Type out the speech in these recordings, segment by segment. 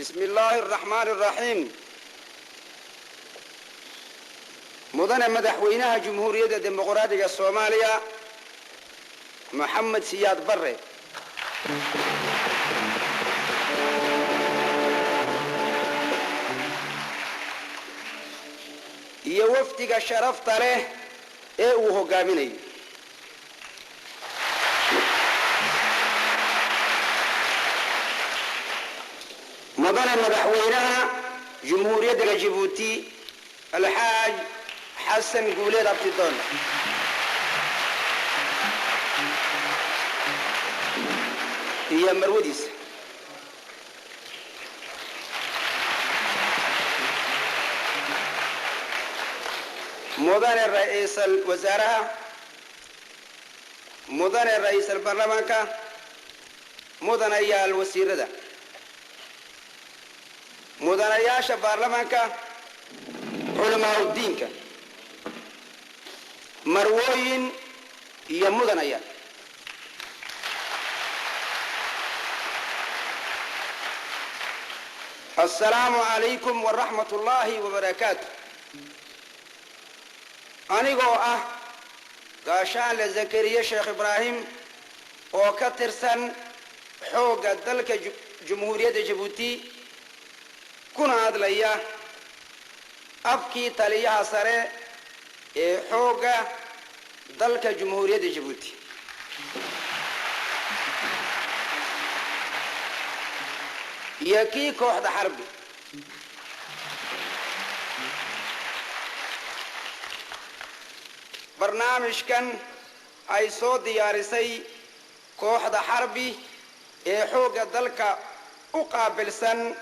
بسم الله الرحمن الرحيم. مدن مدحوينها جمهورية الديمقراطية الصومالية محمد سياد بري. يوفتق الشرف له وهو قامني. مدن مدحوينها جمهورية جيبوتي الحاج حسن قولي رابطون. هي مروديس. مدن الرئيس الوزراء، مدن الرئيس البرلمان، مدن ايا الوزير ده، مدن ايا البرلمان، علماء الدين، مروين يا مدن ايا. السلام عليكم ورحمة الله وبركاته. أنا قاشان لزكريا شيخ إبراهيم وكترسن حوق دلك جمهورية جيبوتي كنا هذا أبكي تليها سري حوق دلك جمهورية جيبوتي. يكي كوحد حربي برنامج كان أي صوت ديارسي كوحد حربي حوق دلك أقابل سن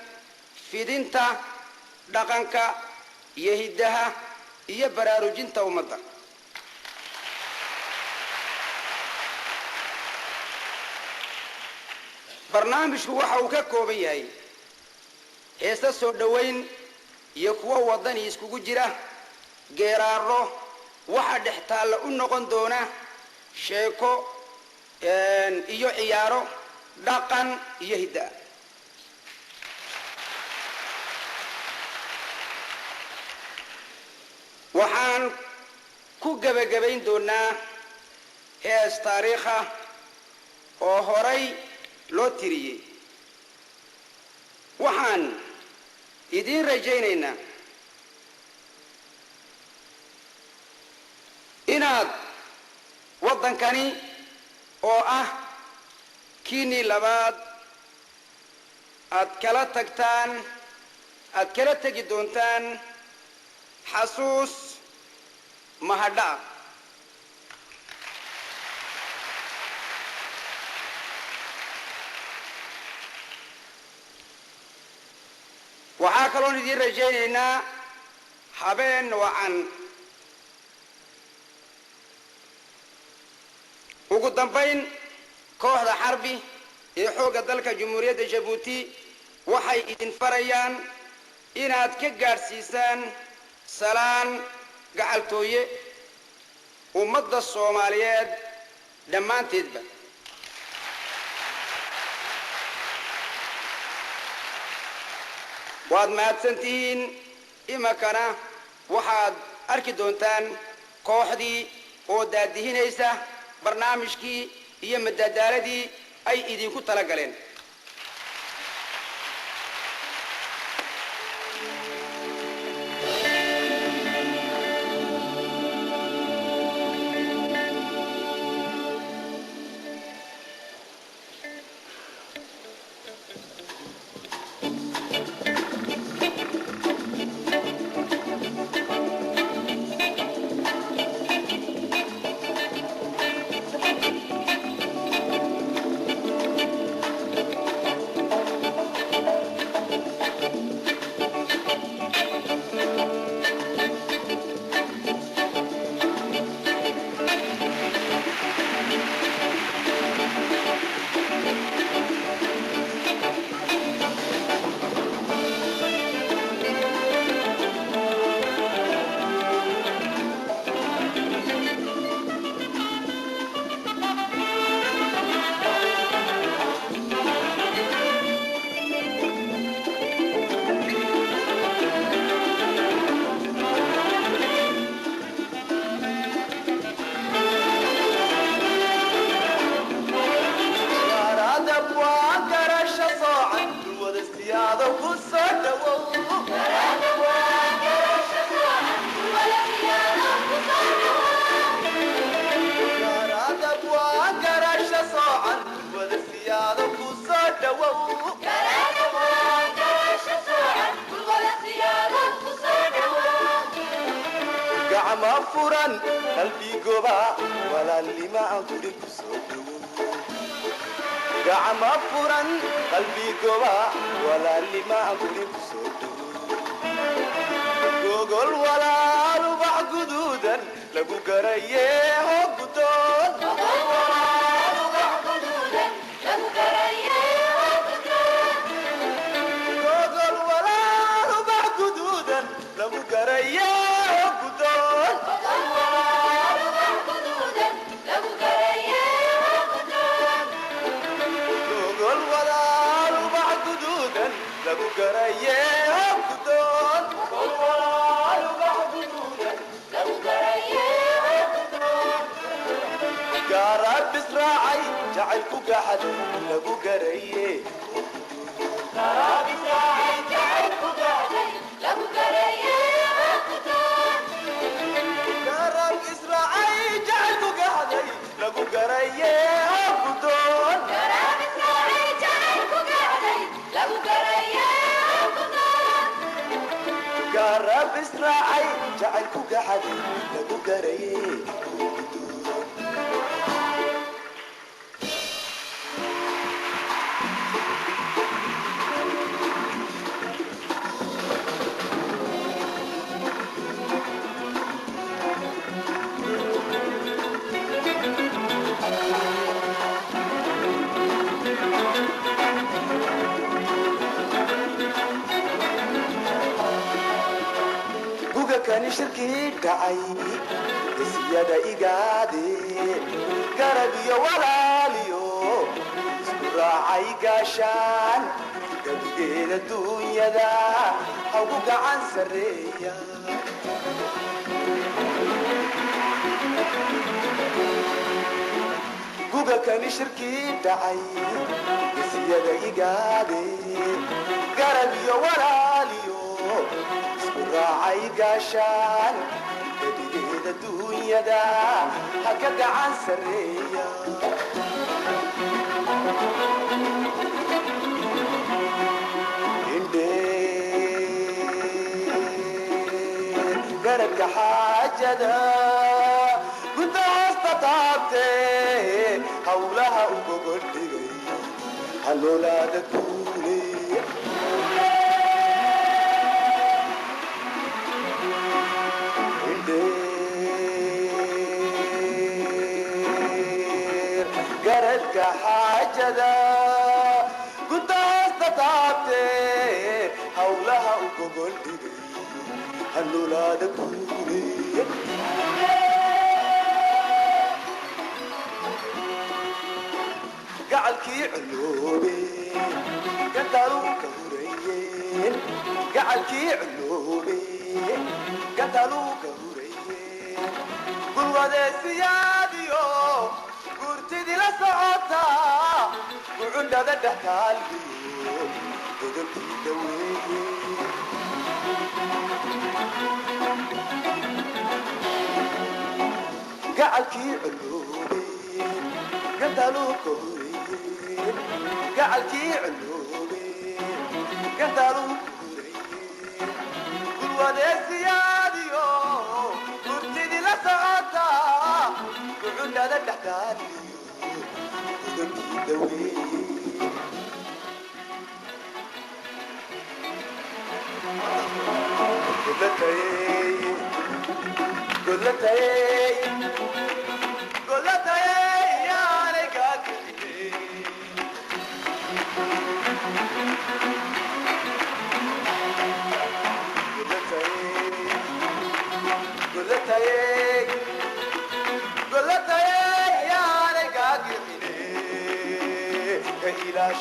في دينتا دقنك يهدها يبرارو جنتا ومدى برنامج هو حوكا كوبيهي هيستا سودوين يكوى وضاني يسكوكو جيرا جيرارو واحد احتال انقون دونا شيكو ايو عيارو داقان يهدا وحان كو قبقبين دونا هيس تاريخا وهوري loo tiriyey waxaan idin rajaynaynaa inaad waddankani oo ah kiinii labaad aad kala tegi doontaan xasuus mahadha waxaa kaloo idin rajaynaynaa habeen wacan ugu dambayn kooxda xarbi ee xoogga dalka Jamhuuriyadda Djibouti waxay idin farayaan inaad ka gaarsiisaan salaan gacaltooye ummadda Soomaaliyeed dhammaanteedba. waad mahadsantihiin imakana waxaad arki doontaan kooxdii oo daadihinaysa barnaamijkii iyo madadaaladii ay idinku tala galeen. gacma furan qalbigoba walaalnima aan guri ku soo dhawow gacma furan qalbigoba walaalnima aan guri ku soo dhawow gogol walaalu bax guduudan lagu garaye oo gudoon gogol walaalu bax guduudan lagu garaye oo gudoon gogol walaalu bax guduudan lagu garaye lagu garaye gudon walaalu baxduudan lagu garaye gudon garab israacay jacaylku gaxad lagu garaye garab israacay jacaylku gaxad lagu garaye gudon garab israacay jacaylku gaxad lagu garaye gudon garab israacay jacaylku gaxad lagu garaye garab israacay jacaylku gaxad lagu garaye kani shirkii dhacay isiyada igaade garab iyo walaaliyo isku raacay gaashaan gabigeeda duunyada haugu gacan sarreeya guga kani shirkii dhacay isiyada igaade garab iyo walaaliyo raacay gaashaan gabigeeda duunyada haka gacan sarreeya indheer garabka xaajada gudda hoosta taabtee hawlaha u gogol dhigay haloolaada guule garadka xaajada gudda hoosta taabtee hawlaha u gogol dhigay haloolaada guule gacalkii culoobe gatalugu ka hurayeen gacalkii culoobe gatalugu ka hurayeen gulwadeesiyaadiyo gurtidii la socota gucundhada dhextaaliyo godolkii daweeye gacalkii culoobe gatalugu ka hurayeen gacalkii culoobe gatalugu ka hurayeen gulwadeesiyaadiyo gurtidii la socota gucundhada dhextaaliyo godolkii daweeye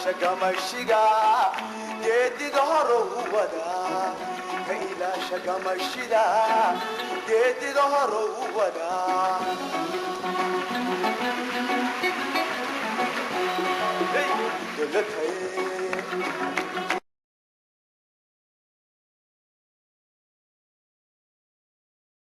shagamashiga geediga horo u wadaa ka ilaa shagamashida geediga horo u wadaa hey